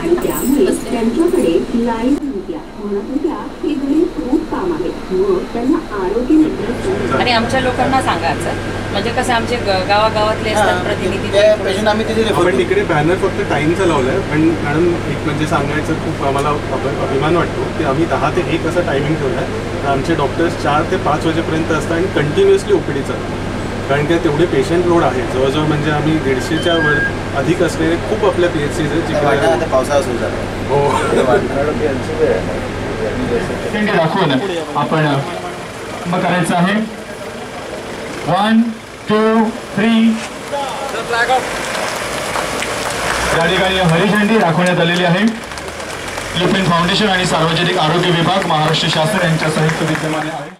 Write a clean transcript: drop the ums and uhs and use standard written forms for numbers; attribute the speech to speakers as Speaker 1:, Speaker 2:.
Speaker 1: आणि त्यामुळे त्यांच्याकडे लाईन नव्हत्या म्हणत होत्या की घरी खूप काम आहे मग त्यांना आरोग्य
Speaker 2: आणि आमच्या लोकांना सांगायचं म्हणजे कसं आमचे गावागावातले असतात प्रतिनिधी
Speaker 3: आपण तिकडे बॅनर फक्त टाईमचा लावलाय पण मॅडम एक म्हणजे सांगायचं खूप आम्हाला अभिमान वाटतो की आम्ही 10 ते 1 असा टायमिंग ठेवलाय तर आमचे डॉक्टर्स 4 ते 5 वाजेपर्यंत असतात आणि कंटिन्युअसली ओपीडी चालतात कारण की तेवढे पेशंट लोड आहे जवळजवळ म्हणजे आम्ही 150च्या वर अधिक असलेले खूप आपल्या PHCs आहेत जिकडे
Speaker 4: पावसाळा सुरू झाला
Speaker 3: हो
Speaker 5: दाखवून आपण मग करायचं आहे 1 2 3 या ठिकाणी हरी झेंडी दाखवण्यात आलेली आहे लुपिन फाउंडेशन आणि सार्वजनिक आरोग्य विभाग महाराष्ट्र शासन यांच्या संयुक्त विद्यमाने आहे।